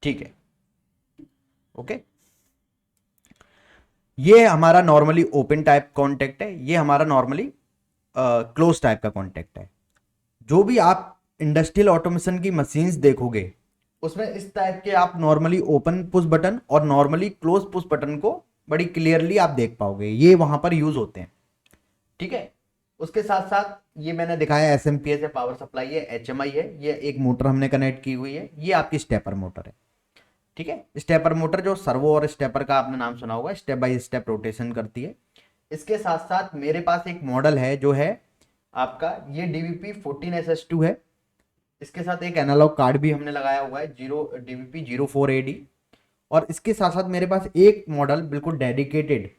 ठीक है, ओके। ये हमारा नॉर्मली ओपन टाइप कॉन्टेक्ट है, ये हमारा नॉर्मली क्लोज टाइप का कॉन्टेक्ट है। जो भी आप इंडस्ट्रियल ऑटोमेशन की मशीन्स देखोगे उसमें इस टाइप के आप नॉर्मली ओपन पुश बटन और नॉर्मली क्लोज पुश बटन को बड़ी क्लियरली आप देख पाओगे, ये वहां पर यूज होते हैं। ठीक है, उसके साथ साथ ये मैंने दिखाया एसएमपीएस है, पावर सप्लाई है, एचएमआई है, ये एक मोटर हमने कनेक्ट की हुई है, ये आपकी स्टेपर मोटर है। ठीक है, स्टेपर मोटर जो सर्वो और स्टेपर का आपने नाम सुना होगा, स्टेप बाय स्टेप रोटेशन करती है। इसके साथ साथ मेरे पास एक मॉडल है जो है आपका ये डीवीपी 14SS2 है। इसके साथ एक एनालॉग कार्ड भी हमने लगाया हुआ है, जीरो डीवीपी 04AD। और इसके साथ साथ मेरे पास एक मॉडल बिल्कुल डेडिकेटेड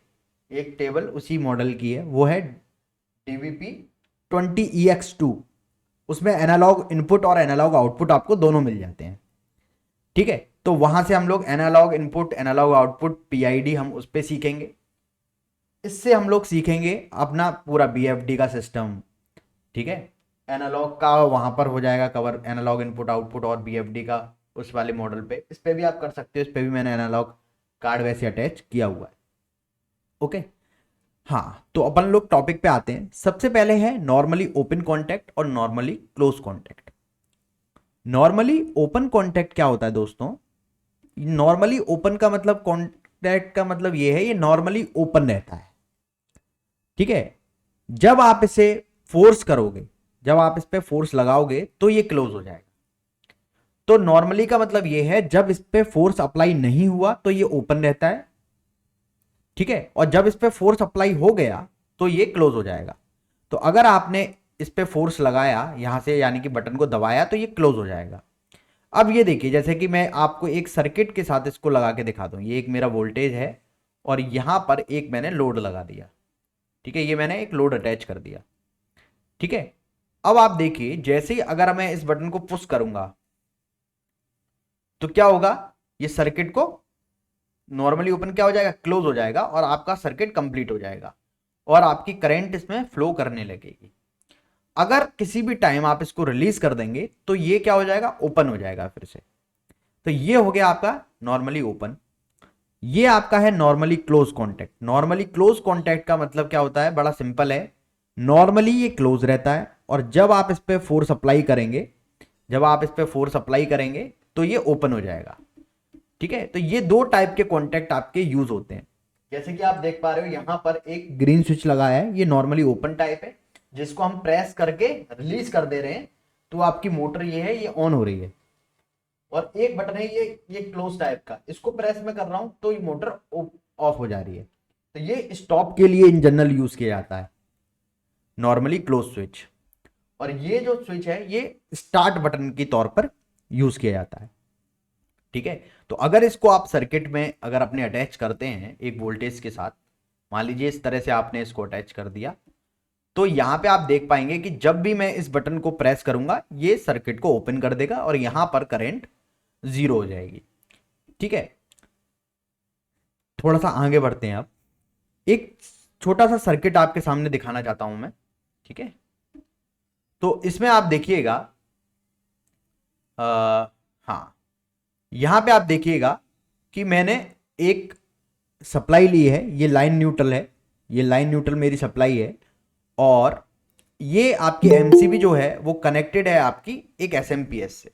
एक टेबल उसी मॉडल की है, वो है डीवीपी 20EX2। उसमें एनालॉग इनपुट और एनालॉग आउटपुट आपको दोनों मिल जाते हैं। ठीक है, तो वहां से हम लोग analogue input analogue output PID हम उस पर सीखेंगे। इससे हम लोग सीखेंगे अपना पूरा बीएफडी का सिस्टम। ठीक है, एनालॉग का वहां पर हो जाएगा कवर, एनालॉग इनपुट आउटपुट और बीएफडी का उस वाले मॉडल पे, इस पे भी आप कर सकते हो, इस पे भी मैंने एनालॉग कार्ड वैसे अटैच किया हुआ है। ओके, हाँ, तो अपन लोग टॉपिक पे आते हैं। सबसे पहले है नॉर्मली ओपन कॉन्टैक्ट और normally close contact. Normally open contact क्या होता है दोस्तों? नॉर्मली ओपन का मतलब, कॉन्टैक्ट का मतलब ये है, ये नॉर्मली ओपन रहता है। ठीक है, जब आप इसे फोर्स करोगे, जब आप इस पे फोर्स लगाओगे तो ये क्लोज हो जाएगा। तो नॉर्मली का मतलब ये है जब इस पे फोर्स अप्लाई नहीं हुआ तो ये ओपन रहता है। ठीक है, और जब इस पे फोर्स अप्लाई हो गया तो ये क्लोज हो जाएगा। तो अगर आपने इस पे फोर्स लगाया यहां से, यानी कि बटन को दबाया, तो ये क्लोज हो जाएगा। अब ये देखिए, जैसे कि मैं आपको एक सर्किट के साथ इसको लगा के दिखा दूं, ये एक मेरा वोल्टेज है और यहां पर एक मैंने लोड लगा दिया। ठीक है, ये मैंने एक लोड अटैच कर दिया। ठीक है, अब आप देखिए, जैसे ही अगर मैं इस बटन को पुश करूंगा तो क्या होगा, ये सर्किट को नॉर्मली ओपन क्या हो जाएगा, क्लोज हो जाएगा, और आपका सर्किट कंप्लीट हो जाएगा और आपकी करंट इसमें फ्लो करने लगेगी। अगर किसी भी टाइम आप इसको रिलीज कर देंगे तो ये क्या हो जाएगा, ओपन हो जाएगा फिर से। तो ये हो गया आपका नॉर्मली ओपन। ये आपका है normally close contact. Normally close contact का मतलब क्या होता है, बड़ा सिंपल है। नॉर्मली ये क्लोज रहता है और जब आप इस पे फोर्स अप्लाई करेंगे, जब आप इस पे फोर्स अप्लाई करेंगे तो ये ओपन हो जाएगा। ठीक है, तो ये दो टाइप के कॉन्टैक्ट आपके यूज होते हैं। जैसे कि आप देख पा रहे हो यहां पर एक ग्रीन स्विच लगाया है, ये नॉर्मली ओपन टाइप है, जिसको हम प्रेस करके रिलीज कर दे रहे हैं तो आपकी मोटर ये है, ये ऑन हो रही है। और एक बटन है ये क्लोज टाइप का, इसको प्रेस में कर रहा हूं तो ये मोटर ऑफ हो जा रही है। तो ये स्टॉप के लिए इन जनरल यूज किया जाता है, नॉर्मली क्लोज स्विच। और ये जो स्विच है ये स्टार्ट बटन के तौर पर यूज किया जाता है। ठीक है, तो अगर इसको आप सर्किट में अगर अपने अटैच करते हैं एक वोल्टेज के साथ, मान लीजिए इस तरह से आपने इसको अटैच कर दिया, तो यहां पे आप देख पाएंगे कि जब भी मैं इस बटन को प्रेस करूंगा ये सर्किट को ओपन कर देगा और यहां पर करंट जीरो हो जाएगी। ठीक है, थोड़ा सा आगे बढ़ते हैं। अब एक छोटा सा सर्किट आपके सामने दिखाना चाहता हूं मैं। ठीक है, तो इसमें आप देखिएगा, हाँ, यहां पे आप देखिएगा कि मैंने एक सप्लाई ली है, ये लाइन न्यूट्रल है, ये लाइन न्यूट्रल मेरी सप्लाई है। और ये आपकी एमसीबी जो है वो कनेक्टेड है आपकी एक एसएमपीएस से।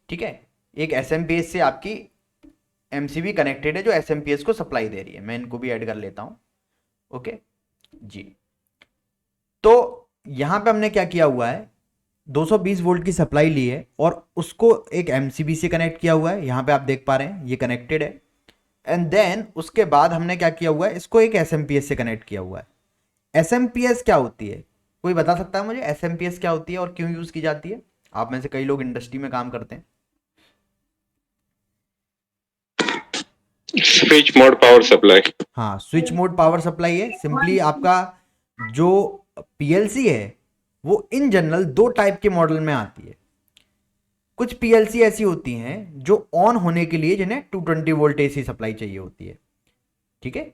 ठीक है, एक एसएमपीएस से आपकी एमसीबी कनेक्टेड है जो एसएमपीएस को सप्लाई दे रही है। मैं इनको भी ऐड कर लेता हूं। ओके जी, तो यहां पे हमने क्या किया हुआ है, 220 वोल्ट की सप्लाई ली है और उसको एक एमसीबी से कनेक्ट किया हुआ है। यहां पे आप देख पा रहे हैं ये कनेक्टेड है। एंड देन उसके बाद हमने क्या किया हुआ है, इसको एक एसएमपीएस से कनेक्ट किया हुआ है। एसएमपीएस क्या होती है, कोई बता सकता है मुझे एसएमपीएस क्या होती है और क्यों यूज की जाती है? आप में से कई लोग इंडस्ट्री में काम करते हैं। Switch mode power supply. हाँ, स्विच मोड पावर सप्लाई है। सिंपली आपका जो पीएलसी है वो इन जनरल दो टाइप के मॉडल में आती है। कुछ पीएलसी ऐसी होती हैं जो ऑन होने के लिए जिन्हें 220 वोल्ट एसी सप्लाई चाहिए होती है। ठीक है,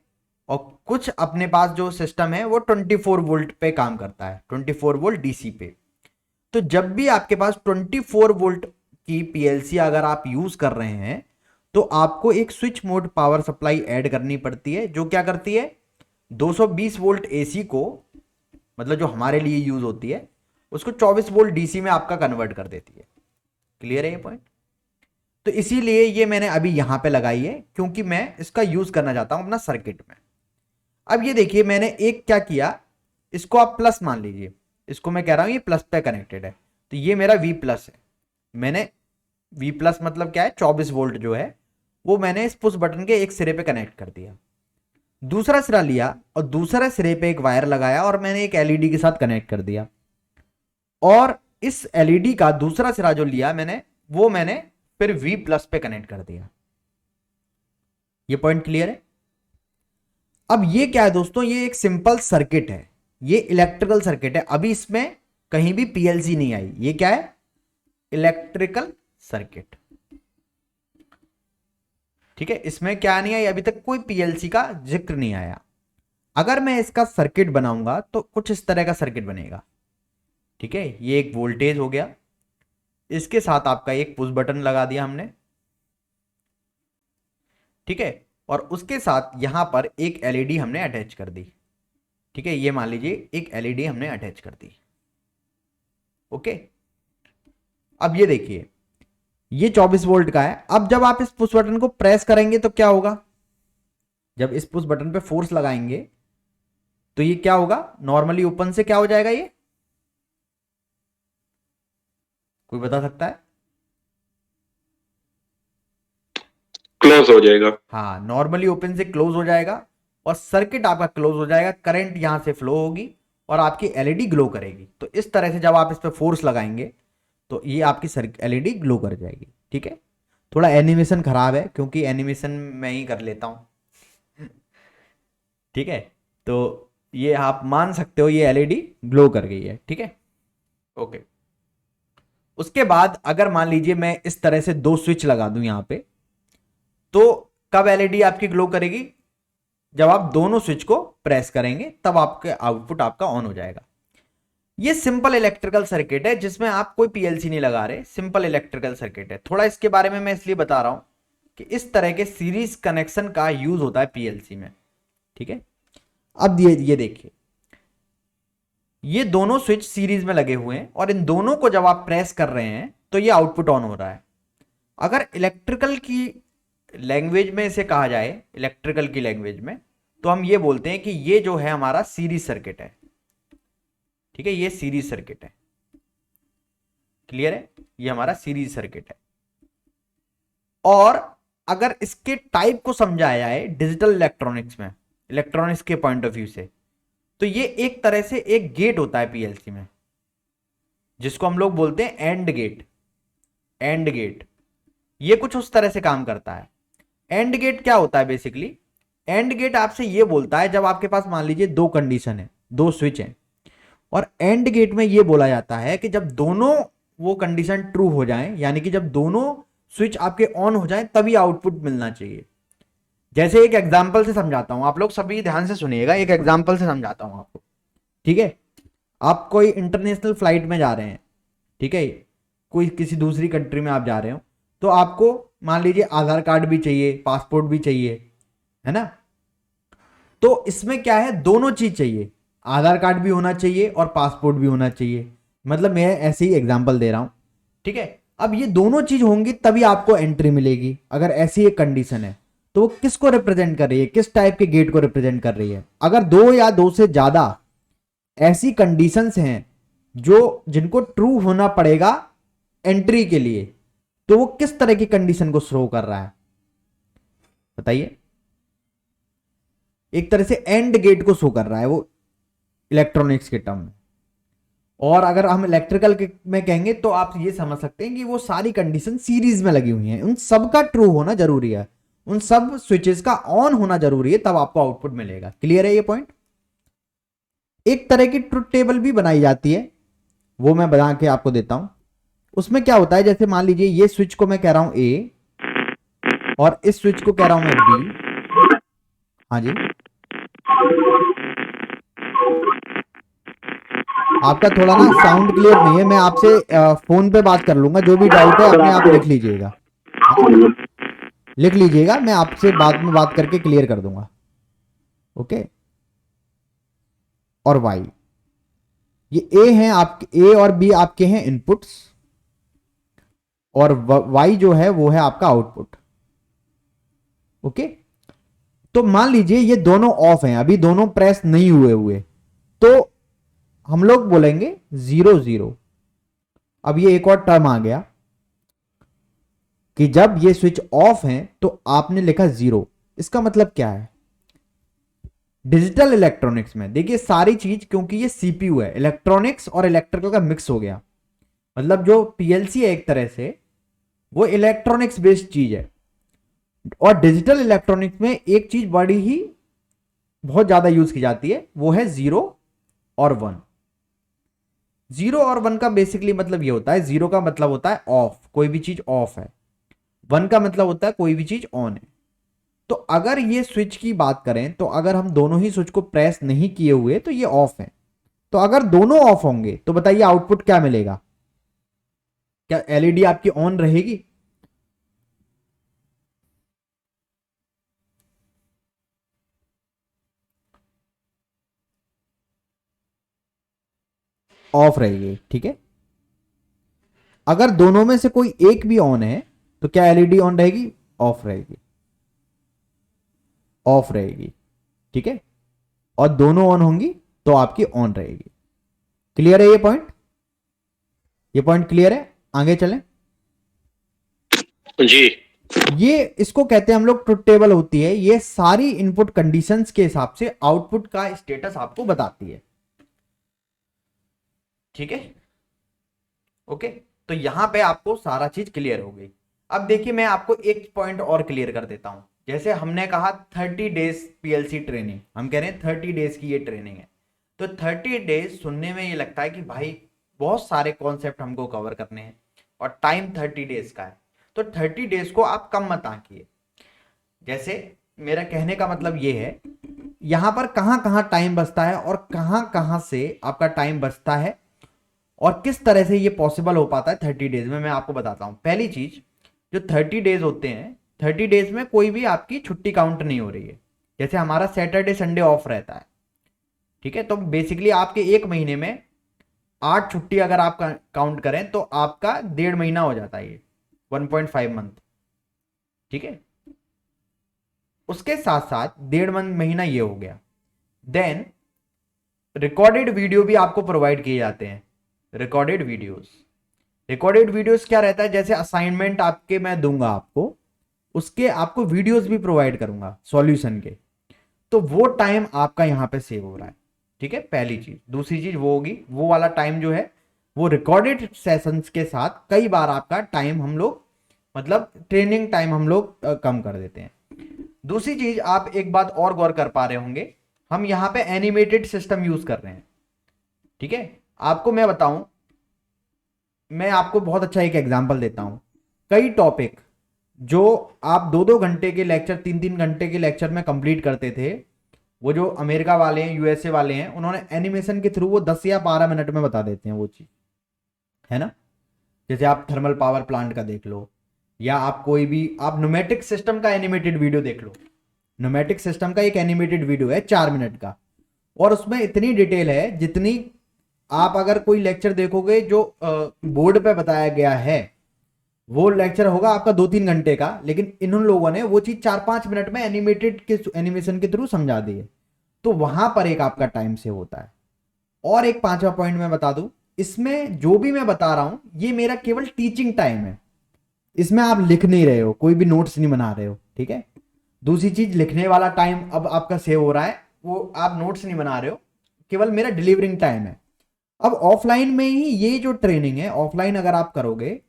और कुछ अपने पास जो सिस्टम है वो 24 वोल्ट पे काम करता है, 24 वोल्ट डीसी पे। तो जब भी आपके पास 24 वोल्ट की पीएलसी अगर आप यूज कर रहे हैं तो आपको एक switch mode power supply add करनी पड़ती है, जो क्या करती है 220 वोल्ट एसी को, मतलब जो हमारे लिए यूज होती है, उसको 24 वोल्ट डीसी में आपका कन्वर्ट कर देती है। क्लियर है ये पॉइंट? तो इसीलिए ये मैंने अभी यहां पे लगाई है, क्योंकि मैं इसका यूज करना चाहता हूं अपना सर्किट में। अब ये देखिए मैंने एक क्या किया, इसको आप प्लस मान लीजिए, इसको मैं कह रहा हूं ये प्लस पे कनेक्टेड है, तो ये मेरा वी प्लस है। मैंने वी प्लस मतलब क्या है, 24 वोल्ट जो है वो मैंने इस पुश बटन के एक सिरे पे कनेक्ट कर दिया। दूसरा सिरा लिया और दूसरे सिरे पे एक वायर लगाया और मैंने एक एलईडी के साथ कनेक्ट कर दिया, और इस एलईडी का दूसरा सिरा जो लिया मैंने, वो मैंने फिर वी प्लस पे कनेक्ट कर दिया। ये पॉइंट क्लियर है? अब ये क्या है दोस्तों, ये एक सिंपल सर्किट है, ये इलेक्ट्रिकल सर्किट है, अभी इसमें कहीं भी पीएलसी नहीं आई। ये क्या है, इलेक्ट्रिकल सर्किट। ठीक है, इसमें क्या नहीं आई, अभी तक कोई पीएलसी का जिक्र नहीं आया। अगर मैं इसका सर्किट बनाऊंगा तो कुछ इस तरह का सर्किट बनेगा। ठीक है, ये एक वोल्टेज हो गया, इसके साथ आपका एक पुश बटन लगा दिया हमने। ठीक है, और उसके साथ यहां पर एक एलईडी हमने अटैच कर दी। ठीक है, ये मान लीजिए एक एलईडी हमने अटैच कर दी। ओके, अब ये देखिए ये 24 वोल्ट का है। अब जब आप इस पुश बटन को प्रेस करेंगे तो क्या होगा, जब इस पुश बटन पे फोर्स लगाएंगे तो ये क्या होगा, नॉर्मली ओपन से क्या हो जाएगा, ये कोई बता सकता है? क्लोज हो जाएगा। हाँ, नॉर्मली ओपन से क्लोज हो जाएगा और सर्किट आपका क्लोज हो जाएगा, करंट यहां से फ्लो होगी और आपकी एलईडी ग्लो करेगी। तो इस तरह से जब आप इस पर फोर्स लगाएंगे तो ये आपकी एलईडी ग्लो कर जाएगी। ठीक है, थोड़ा एनिमेशन खराब है क्योंकि एनिमेशन मैं ही कर लेता हूं। ठीक है, तो ये आप मान सकते हो ये एलईडी ग्लो कर गई है। ठीक है, ओके। उसके बाद अगर मान लीजिए मैं इस तरह से दो स्विच लगा दूं यहां पे, तो कब एलईडी आपकी ग्लो करेगी, जब आप दोनों स्विच को प्रेस करेंगे तब आपके आउटपुट आपका ऑन हो जाएगा। ये सिंपल इलेक्ट्रिकल सर्किट है जिसमें आप कोई पीएलसी नहीं लगा रहे, सिंपल इलेक्ट्रिकल सर्किट है। थोड़ा इसके बारे में मैं इसलिए बता रहा हूं कि इस तरह के सीरीज कनेक्शन का यूज होता है पीएलसी में। ठीक है, अब ये देखिए ये दोनों स्विच सीरीज में लगे हुए हैं और इन दोनों को जब आप प्रेस कर रहे हैं तो ये आउटपुट ऑन हो रहा है। अगर इलेक्ट्रिकल की लैंग्वेज में इसे कहा जाए, इलेक्ट्रिकल की लैंग्वेज में, तो हम ये बोलते हैं कि ये जो है हमारा सीरीज सर्किट है। ठीक है, ये सीरीज सर्किट है। क्लियर है, ये हमारा सीरीज सर्किट है। और अगर इसके टाइप को समझाया जाए डिजिटल इलेक्ट्रॉनिक्स में, इलेक्ट्रॉनिक्स के पॉइंट ऑफ व्यू से, तो ये एक तरह से एक गेट होता है पीएलसी में, जिसको हम लोग बोलते हैं एंड गेट। एंड गेट ये कुछ उस तरह से काम करता है। एंड गेट क्या होता है बेसिकली, एंड गेट आपसे ये बोलता है जब आपके पास मान लीजिए दो कंडीशन है, दो स्विच है, और एंड गेट में ये बोला जाता है कि जब दोनों वो कंडीशन ट्रू हो जाएं, यानी कि जब दोनों स्विच आपके ऑन हो जाएं तभी आउटपुट मिलना चाहिए। जैसे एक एग्जांपल से समझाता हूं, आप लोग सभी ध्यान से सुनिएगा, एक एग्जांपल से समझाता हूं आपको। ठीक है, आप कोई इंटरनेशनल फ्लाइट में जा रहे हैं, ठीक है, कोई किसी दूसरी कंट्री में आप जा रहे हो, तो आपको मान लीजिए आधार कार्ड भी चाहिए, पासपोर्ट भी चाहिए, है ना। तो इसमें क्या है, दोनों चीज चाहिए, आधार कार्ड भी होना चाहिए और पासपोर्ट भी होना चाहिए। मतलब मैं ऐसे ही एग्जांपल दे रहा हूं। ठीक है, अब ये दोनों चीज होंगी तभी आपको एंट्री मिलेगी। अगर ऐसी एक कंडीशन है तो वो किसको रिप्रेजेंट कर रही है, किस टाइप के गेट को रिप्रेजेंट कर रही है। अगर दो या दो से ज्यादा ऐसी कंडीशंस हैं जो जिनको ट्रू होना पड़ेगा एंट्री के लिए, तो वो किस तरह की कंडीशन को शो कर रहा है बताइए। एक तरह से एंड गेट को शो कर रहा है वो इलेक्ट्रॉनिक्स के टर्म में। और अगर हम इलेक्ट्रिकल के में कहेंगे तो आप ये समझ सकते हैं कि वो सारी कंडीशन सीरीज में लगी हुई हैं, उन सब का ट्रू होना जरूरी है, उन सब स्विचेस का ऑन होना जरूरी है, तब आपको आउटपुट मिलेगा। क्लियर है ये पॉइंट? एक तरह की ट्रुथ टेबल भी बनाई जाती है, वो मैं बना के आपको देता हूं। उसमें क्या होता है, जैसे मान लीजिए ये स्विच को मैं कह रहा हूं ए और इस स्विच को कह रहा हूं मैं बी। हाँ जी, आपका थोड़ा ना साउंड क्लियर नहीं है, मैं आपसे फोन पे बात कर लूंगा, जो भी डाउट है अपने आप लिख लीजिएगा। लिख लीजिएगा, मैं आपसे बाद में बात करके क्लियर कर दूंगा। ओके, और वाई, ये ए हैं आपके, ए और बी आपके हैं इनपुट्स, और वाई जो है वो है आपका आउटपुट। ओके, तो मान लीजिए ये दोनों ऑफ हैं, अभी दोनों प्रेस नहीं हुए हुए, तो हम लोग बोलेंगे 0 0। अब ये एक और टर्म आ गया कि जब ये स्विच ऑफ है तो आपने लिखा 0, इसका मतलब क्या है? डिजिटल इलेक्ट्रॉनिक्स में देखिए सारी चीज, क्योंकि ये सीपीयू है, इलेक्ट्रॉनिक्स और इलेक्ट्रिकल का मिक्स हो गया, मतलब जो पीएलसी है एक तरह से वो इलेक्ट्रॉनिक्स बेस्ड चीज है। और डिजिटल इलेक्ट्रॉनिक्स में एक चीज बड़ी ही बहुत ज्यादा यूज की जाती है, वो है 0 और 1। 0 और 1 का बेसिकली मतलब ये होता है, 0 का मतलब होता है ऑफ, कोई भी चीज ऑफ है, 1 का मतलब होता है कोई भी चीज ऑन है। तो अगर ये स्विच की बात करें तो अगर हम दोनों ही स्विच को प्रेस नहीं किए हुए तो ये ऑफ है। तो अगर दोनों ऑफ होंगे तो बताइए आउटपुट क्या मिलेगा? क्या एलईडी आपकी ऑन रहेगी? ऑफ रहेगी, ठीक है। अगर दोनों में से कोई एक भी ऑन है तो क्या एलईडी ऑन रहेगी? ऑफ रहेगी, ऑफ रहेगी, ठीक है। और दोनों ऑन होंगी तो आपकी ऑन रहेगी। क्लियर है ये पॉइंट? ये पॉइंट क्लियर है? आगे चलें। जी। ये इसको कहते हैं हम लोग ट्रुथ टेबल होती है, ये सारी इनपुट कंडीशंस के हिसाब से आउटपुट का स्टेटस आपको बताती है, ठीक है। ओके, तो यहां पे आपको सारा चीज क्लियर हो गई। अब देखिए मैं आपको एक पॉइंट और क्लियर कर देता हूं। जैसे हमने कहा 30 डेज पीएलसी ट्रेनिंग, हम कह रहे हैं 30 डेज की ये ट्रेनिंग है। तो 30 डेज सुनने में ये लगता है कि भाई बहुत सारे कॉन्सेप्ट हमको कवर करने हैं और टाइम 30 डेज का है, तो 30 डेज को आप कम मत आंकिए। जैसे मेरा कहने का मतलब ये है, यहां पर कहां कहां टाइम बचता है और कहां कहां से आपका टाइम बचता है और किस तरह से ये पॉसिबल हो पाता है 30 डेज में, मैं आपको बताता हूं। पहली चीज, जो 30 डेज होते हैं, 30 डेज में कोई भी आपकी छुट्टी काउंट नहीं हो रही है। जैसे हमारा सैटरडे संडे ऑफ रहता है, ठीक है। तो बेसिकली आपके एक महीने में 8 छुट्टी अगर आप काउंट करें तो आपका 1.5 महीना हो जाता है, ये 1.5 मंथ, ठीक है। उसके साथ साथ 1.5 महीना ये हो गया। देन रिकॉर्डेड वीडियो भी आपको प्रोवाइड किए जाते हैं। रिकॉर्डेड वीडियोस, रिकॉर्डेड वीडियोस क्या रहता है, जैसे असाइनमेंट आपके मैं दूंगा आपको, उसके आपको वीडियोस भी प्रोवाइड करूंगा सॉल्यूशन के, तो वो टाइम आपका यहां पे सेव हो रहा है, ठीक है। पहली चीज। दूसरी चीज वो होगी, वो वाला टाइम जो है वो रिकॉर्डेड सेशंस के साथ कई बार आपका टाइम हम लोग, मतलब ट्रेनिंग टाइम हम लोग कम कर देते हैं। दूसरी चीज, आप एक बात और गौर कर पा रहे होंगे, हम यहां पे एनिमेटेड सिस्टम यूज कर रहे हैं, ठीक है। आपको मैं बताऊं, मैं आपको बहुत अच्छा एक एग्जांपल देता हूं। कई टॉपिक जो आप 2-2 घंटे के लेक्चर, 3-3 घंटे के लेक्चर में कंप्लीट करते थे, वो जो अमेरिका वाले हैं, यूएसए वाले हैं, उन्होंने एनिमेशन के थ्रू वो 10 या 12 मिनट में बता देते हैं वो चीज, है ना। जैसे आप थर्मल पावर प्लांट का देख लो, या आप कोई भी आप न्यूमेटिक सिस्टम का एनिमेटेड वीडियो देख लो। न्यूमेटिक सिस्टम का एक एनिमेटेड वीडियो है 4 मिनट का, और उसमें इतनी डिटेल है जितनी आप अगर कोई लेक्चर देखोगे जो बोर्ड पे बताया गया है, वो लेक्चर होगा आपका 2-3 घंटे का, लेकिन इन लोगों ने वो चीज 4-5 मिनट में एनिमेटेड के एनिमेशन के थ्रू समझा दी है। तो वहां पर एक आपका टाइम सेव होता है। और एक पांचवा पॉइंट मैं बता दूं, इसमें जो भी मैं बता रहा हूं ये मेरा केवल टीचिंग टाइम है, इसमें आप लिख नहीं रहे हो, कोई भी नोट्स नहीं बना रहे हो, ठीक है। दूसरी चीज, लिखने वाला टाइम अब आपका सेव हो रहा है, वो आप नोट्स नहीं बना रहे हो, केवल मेरा डिलीवरिंग टाइम है। अब ऑफलाइन में ही ये जो ट्रेनिंग है, ऑफलाइन अगर आप करोगे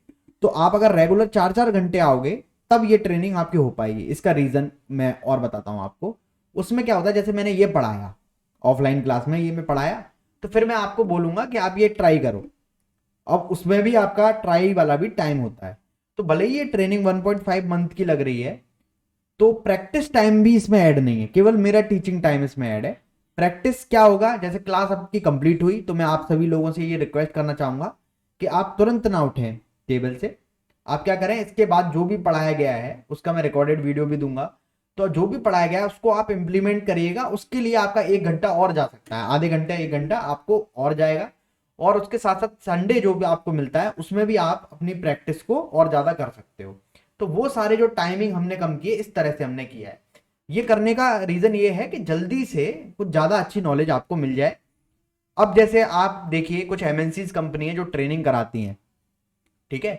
तो आप अगर रेगुलर 4-4 घंटे आओगे तब ये ट्रेनिंग आपकी हो पाएगी। इसका रीजन मैं और बताता हूं आपको। उसमें क्या होता है, जैसे मैंने ये पढ़ाया ऑफलाइन क्लास में, ये मैं पढ़ाया, तो फिर मैं आपको बोलूंगा कि आप ये ट्राई करो। अब उसमें भी आपका ट्राई वाला भी टाइम होता है। तो भले ही ये ट्रेनिंग 1.5 मंथ की लग रही है, तो प्रैक्टिस टाइम भी इसमें ऐड नहीं है, केवल मेरा टीचिंग टाइम इसमें ऐड है। प्रैक्टिस क्या होगा, जैसे क्लास आपकी कंप्लीट हुई तो मैं आप सभी लोगों से ये रिक्वेस्ट करना चाहूंगा कि आप तुरंत ना उठें टेबल से, आप क्या करें, इसके बाद जो भी पढ़ाया गया है उसका मैं रिकॉर्डेड वीडियो भी दूंगा, तो जो भी पढ़ाया गया है उसको आप इम्प्लीमेंट करिएगा। उसके लिए आपका 1 घंटा और जा सकता है, आधे घंटे 1 घंटा आपको और जाएगा। और उसके साथ साथ संडे जो भी आपको मिलता है उसमें भी आप अपनी प्रैक्टिस को और ज्यादा कर सकते हो। तो वो सारे जो टाइमिंग हमने कम किए, इस तरह से हमने किया है। ये करने का रीजन ये है कि जल्दी से कुछ ज्यादा अच्छी नॉलेज आपको मिल जाए। अब जैसे आप देखिए, कुछ एमएनसीज कंपनी है जो ट्रेनिंग कराती हैं, ठीक है।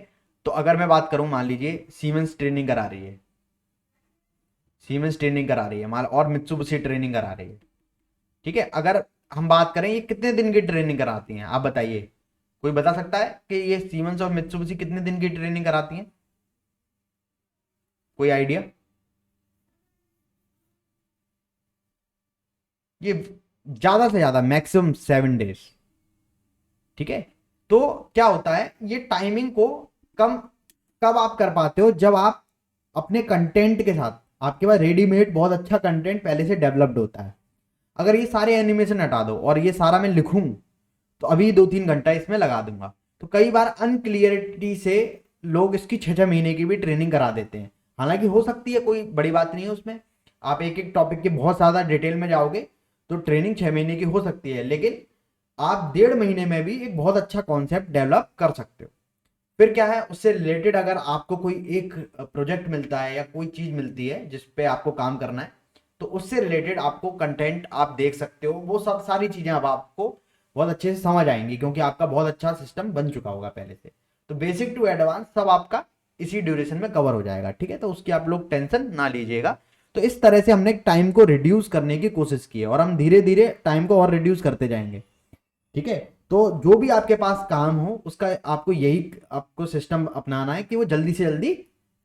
तो अगर मैं बात करूं, मान लीजिए सीमेंस ट्रेनिंग करा रही है, सीमेंस ट्रेनिंग करा रही है मान, और मित्सुबिशी ट्रेनिंग करा रही है, ठीक है। अगर हम बात करें ये कितने दिन की ट्रेनिंग कराती हैं, आप बताइए, कोई बता सकता है कि ये सीमेंस और मित्सुबिशी कितने दिन की ट्रेनिंग कराती हैं? कोई आइडिया? ये ज्यादा से ज्यादा मैक्सिमम 7 डेज, ठीक है। तो क्या होता है, ये टाइमिंग को कम कब आप कर पाते हो, जब आप अपने कंटेंट के साथ, आपके पास रेडीमेड बहुत अच्छा कंटेंट पहले से डेवलप्ड होता है। अगर ये सारे एनिमेशन हटा दो और ये सारा मैं लिखूं, तो अभी 2-3 घंटा इसमें लगा दूंगा। तो कई बार अनक्लियरिटी से लोग इसकी 6-6 महीने की भी ट्रेनिंग करा देते हैं। हालांकि हो सकती है, कोई बड़ी बात नहीं है उसमें, आप एक एक टॉपिक के बहुत ज़्यादा डिटेल में जाओगे तो ट्रेनिंग 6 महीने की हो सकती है, लेकिन आप 1.5 महीने में भी एक बहुत अच्छा कॉन्सेप्ट डेवलप कर सकते हो। फिर क्या है, उससे रिलेटेड अगर आपको कोई एक प्रोजेक्ट मिलता है या कोई चीज़ मिलती है जिस पे आपको काम करना है, तो उससे रिलेटेड आपको कंटेंट आप देख सकते हो। वो सब सारी चीज़ें अब आपको बहुत अच्छे से समझ आएंगी, क्योंकि आपका बहुत अच्छा सिस्टम बन चुका होगा पहले से। तो बेसिक टू एडवांस सब आपका इसी ड्यूरेशन में कवर हो जाएगा, ठीक है। तो उसकी आप लोग टेंशन ना लीजिएगा। तो इस तरह से हमने टाइम को रिड्यूस करने की कोशिश की है, और हम धीरे धीरे टाइम को और रिड्यूस करते जाएंगे, ठीक है। तो जो भी आपके पास काम हो उसका आपको यही आपको सिस्टम अपनाना है कि वो जल्दी से जल्दी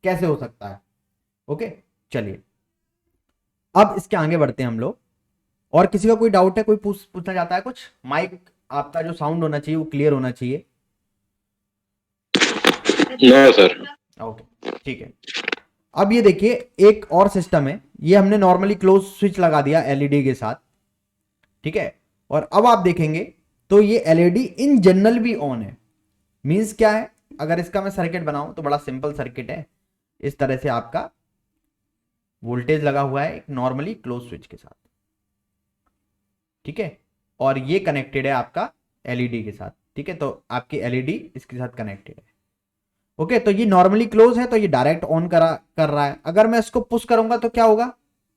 कैसे हो सकता है। ओके, चलिए अब इसके आगे बढ़ते हैं हम लोग। और किसी का कोई डाउट है, कोई पूछना चाहता है कुछ? माइक आपका जो साउंड होना चाहिए वो क्लियर होना चाहिए। No sir. ओके, ठीक है। अब ये देखिए, एक और सिस्टम है, ये हमने नॉर्मली क्लोज स्विच लगा दिया एलईडी के साथ, ठीक है। और अब आप देखेंगे तो ये एलईडी इन जनरल भी ऑन है। मींस क्या है, अगर इसका मैं सर्किट बनाऊं तो बड़ा सिंपल सर्किट है। इस तरह से आपका वोल्टेज लगा हुआ है एक नॉर्मली क्लोज स्विच के साथ, ठीक है। और ये कनेक्टेड है आपका एलईडी के साथ, ठीक है। तो आपकी एलईडी इसके साथ कनेक्टेड है। ओके, तो ये नॉर्मली क्लोज है तो ये डायरेक्ट ऑन कर रहा है। अगर मैं इसको पुश करूंगा तो क्या होगा,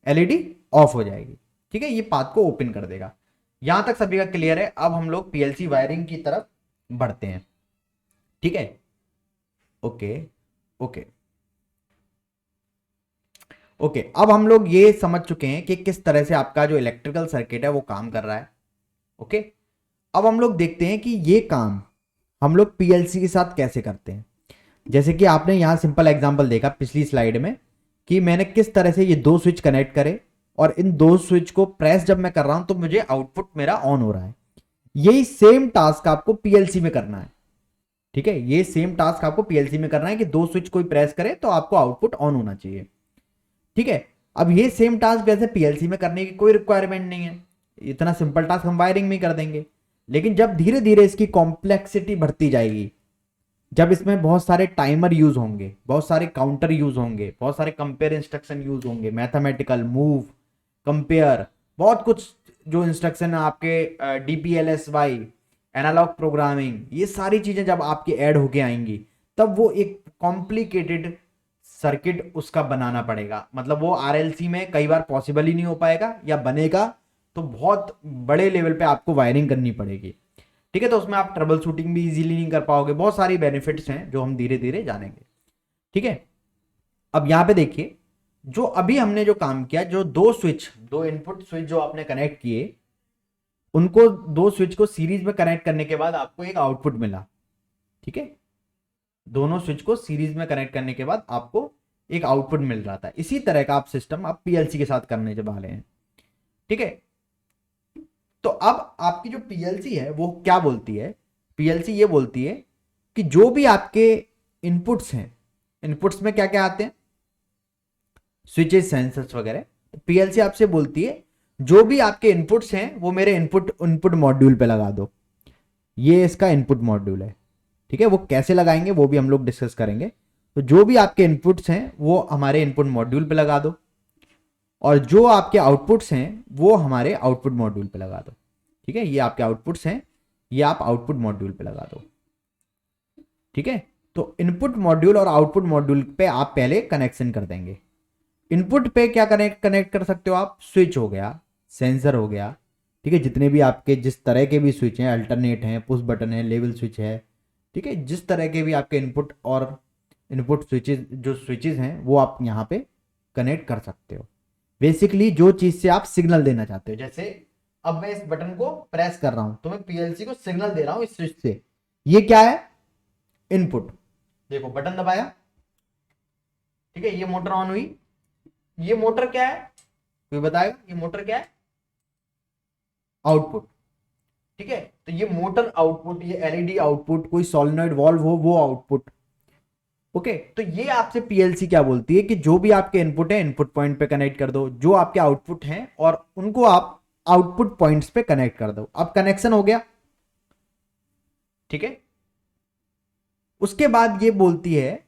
एलईडी ऑफ हो जाएगी, ठीक है। ये पाथ को ओपन कर देगा। यहां तक सभी का क्लियर है। अब हम लोग पीएलसी वायरिंग की तरफ बढ़ते हैं, ठीक है। ओके ओके ओके, अब हम लोग ये समझ चुके हैं कि किस तरह से आपका जो इलेक्ट्रिकल सर्किट है वो काम कर रहा है। ओके, अब हम लोग देखते हैं कि ये काम हम लोग पीएलसी के साथ कैसे करते हैं। जैसे कि आपने यहाँ सिंपल एग्जांपल देखा पिछली स्लाइड में, कि मैंने किस तरह से ये 2 स्विच कनेक्ट करे, और इन 2 स्विच को प्रेस जब मैं कर रहा हूं तो मुझे आउटपुट मेरा ऑन हो रहा है। यही सेम टास्क आपको पीएलसी में करना है, ठीक है। ये सेम टास्क आपको पीएलसी में करना है कि 2 स्विच कोई प्रेस करे तो आपको आउटपुट ऑन होना चाहिए, ठीक है। अब ये सेम टास्क वैसे पीएलसी में करने की कोई रिक्वायरमेंट नहीं है, इतना सिंपल टास्क हम वायरिंग में कर देंगे। लेकिन जब धीरे धीरे इसकी कॉम्प्लेक्सिटी बढ़ती जाएगी, जब इसमें बहुत सारे टाइमर यूज होंगे, बहुत सारे काउंटर यूज होंगे, बहुत सारे कंपेयर इंस्ट्रक्शन यूज होंगे, मैथमेटिकल मूव, कंपेयर, बहुत कुछ जो इंस्ट्रक्शन है आपके, डीपीएलएसवाई, एनालॉग प्रोग्रामिंग, ये सारी चीजें जब आपके ऐड होके आएंगी, तब वो एक कॉम्प्लिकेटेड सर्किट उसका बनाना पड़ेगा। मतलब वो आरएलसी में कई बार पॉसिबल ही नहीं हो पाएगा, या बनेगा तो बहुत बड़े लेवल पे आपको वायरिंग करनी पड़ेगी, ठीक है। तो उसमें आप ट्रबल शूटिंग भी इजीली नहीं कर पाओगे। बहुत सारी बेनिफिट्स हैं जो हम धीरे धीरे जानेंगे, ठीक है। अब यहां पे देखिए, जो अभी हमने जो काम किया, जो 2 इनपुट स्विच जो आपने कनेक्ट किए, उनको 2 स्विच को सीरीज में कनेक्ट करने के बाद आपको एक आउटपुट मिला, ठीक है। दोनों स्विच को सीरीज में कनेक्ट करने के बाद आपको एक आउटपुट मिल रहा था। इसी तरह का आप सिस्टम आप पीएलसी के साथ करने वाले हैं, ठीक है। तो अब आपकी जो पीएलसी है वो क्या बोलती है, पीएलसी ये बोलती है कि जो भी आपके इनपुट्स हैं, इनपुट्स में क्या क्या आते हैं, स्विचेस, सेंसर्स वगैरह। तो पीएलसी आपसे बोलती है जो भी आपके इनपुट्स हैं वो मेरे इनपुट मॉड्यूल पे लगा दो। ये इसका इनपुट मॉड्यूल है, ठीक है। वो कैसे लगाएंगे वो भी हम लोग डिस्कस करेंगे। तो जो भी आपके इनपुट्स हैं वो हमारे इनपुट मॉड्यूल पे लगा दो, और जो आपके आउटपुट्स हैं वो हमारे आउटपुट मॉड्यूल पे लगा दो। ठीक है, ये आपके आउटपुट्स हैं, ये आप आउटपुट मॉड्यूल पे लगा दो। ठीक है, तो इनपुट मॉड्यूल और आउटपुट मॉड्यूल पे आप पहले कनेक्शन कर देंगे। इनपुट पे क्या कनेक्ट कर सकते हो आप? स्विच हो गया, सेंसर हो गया, ठीक है, जितने भी आपके जिस तरह के भी स्विच हैं, अल्टरनेट हैं, पुश बटन है, लेवल स्विच है, ठीक है, जिस तरह के भी आपके इनपुट और इनपुट स्विचेस जो स्विचेस हैं वो आप यहाँ पे कनेक्ट कर सकते हो। बेसिकली जो चीज से आप सिग्नल देना चाहते हो, जैसे अब मैं इस बटन को प्रेस कर रहा हूं तो मैं पीएलसी को सिग्नल दे रहा हूं इस स्विच से, ये क्या है? इनपुट। देखो बटन दबाया, ठीक है, ये मोटर ऑन हुई। ये मोटर क्या है, कोई बताएगा ये मोटर क्या है? आउटपुट। ठीक है, तो ये मोटर आउटपुट, ये एलईडी आउटपुट, कोई सॉलिनॉइड वॉल्व हो वो आउटपुट। ओके, तो ये आपसे पीएलसी क्या बोलती है कि जो भी आपके इनपुट है इनपुट पॉइंट पे कनेक्ट कर दो, जो आपके आउटपुट हैं और उनको आप आउटपुट पॉइंट्स पे कनेक्ट कर दो। अब कनेक्शन हो गया। ठीक है, उसके बाद ये बोलती है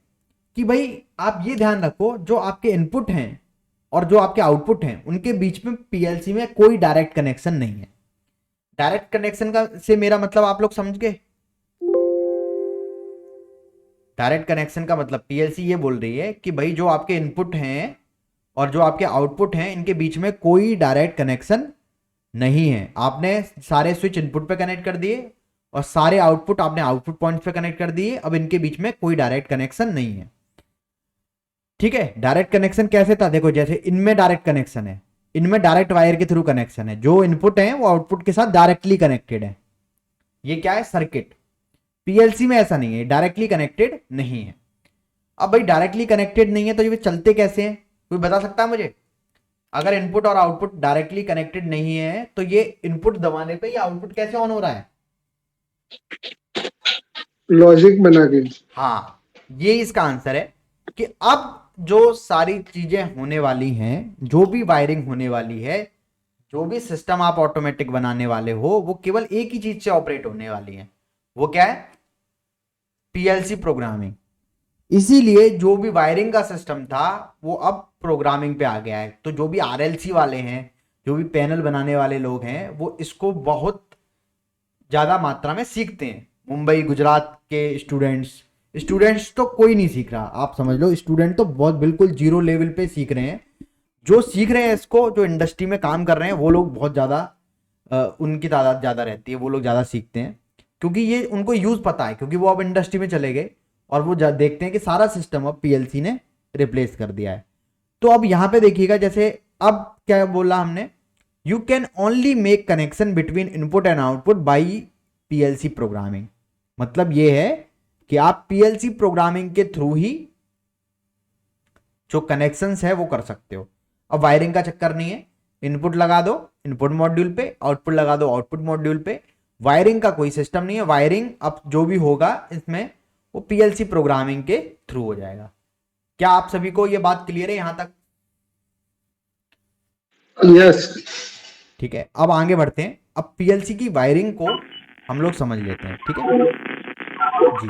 कि भाई आप ये ध्यान रखो, जो आपके इनपुट हैं और जो आपके आउटपुट हैं उनके बीच में पीएलसी में कोई डायरेक्ट कनेक्शन नहीं है। डायरेक्ट कनेक्शन का से मेरा मतलब आप लोग समझ गए? डायरेक्ट कनेक्शन का मतलब पीएलसी ये बोल रही है कि भाई जो आपके इनपुट हैं और जो आपके आउटपुट हैं इनके बीच में कोई डायरेक्ट कनेक्शन नहीं है। आपने सारे स्विच इनपुट पे कनेक्ट कर दिए और सारे आउटपुट आपने आउटपुट पॉइंट पे कनेक्ट कर दिए, अब इनके बीच में कोई डायरेक्ट कनेक्शन नहीं है। ठीक है, डायरेक्ट कनेक्शन कैसे था? देखो जैसे इनमें डायरेक्ट कनेक्शन है, इनमें डायरेक्ट वायर के थ्रू कनेक्शन है, जो इनपुट है वो आउटपुट के साथ डायरेक्टली कनेक्टेड है। ये क्या है? सर्किट। पीएलसी में ऐसा नहीं है, डायरेक्टली कनेक्टेड नहीं है। अब भाई डायरेक्टली कनेक्टेड नहीं है तो ये चलते कैसे हैं? कोई बता सकता है मुझे? अगर इनपुट और आउटपुट डायरेक्टली कनेक्टेड नहीं है तो ये इनपुट दबाने पे ये आउटपुट कैसे ऑन हो रहा है? लॉजिक बना के। हाँ, ये इसका आंसर है कि अब जो सारी चीजें होने वाली हैं, जो भी वायरिंग होने वाली है, जो भी सिस्टम आप ऑटोमेटिक बनाने वाले हो, वो केवल एक ही चीज से ऑपरेट होने वाली है। वो क्या है? PLC programming. इसीलिए जो भी वायरिंग का सिस्टम था वो अब प्रोग्रामिंग पे आ गया है। तो जो भी आरएलसी वाले हैं, जो भी पैनल बनाने वाले लोग हैं, वो इसको बहुत ज्यादा मात्रा में सीखते हैं। मुंबई गुजरात के स्टूडेंट्स तो कोई नहीं सीख रहा, आप समझ लो स्टूडेंट तो बहुत बिल्कुल जीरो लेवल पे सीख रहे हैं। जो सीख रहे हैं इसको, जो इंडस्ट्री में काम कर रहे हैं, वो लोग बहुत ज़्यादा उनकी तादाद ज़्यादा रहती है, वो लोग ज़्यादा सीखते हैं क्योंकि ये उनको यूज़ पता है, क्योंकि वो अब इंडस्ट्री में चले गए और वो देखते हैं कि सारा सिस्टम अब पीएलसी ने रिप्लेस कर दिया है। तो अब यहाँ पे देखिएगा, जैसे अब क्या बोला हमने, you can only make connection between input and output by PLC programming. मतलब ये है कि आप पीएलसी प्रोग्रामिंग के थ्रू ही जो कनेक्शंस है वो कर सकते हो। अब वायरिंग का चक्कर नहीं है, इनपुट लगा दो इनपुट मॉड्यूल पे, आउटपुट लगा दो आउटपुट मॉड्यूल पे। वायरिंग का कोई सिस्टम नहीं है। वायरिंग अब जो भी होगा इसमें वो पीएलसी प्रोग्रामिंग के थ्रू हो जाएगा। क्या आप सभी को ये बात क्लियर है यहां तक? यस। ठीक है, अब आगे बढ़ते हैं। अब पीएलसी की वायरिंग को हम लोग समझ लेते हैं। ठीक है जी, ओके।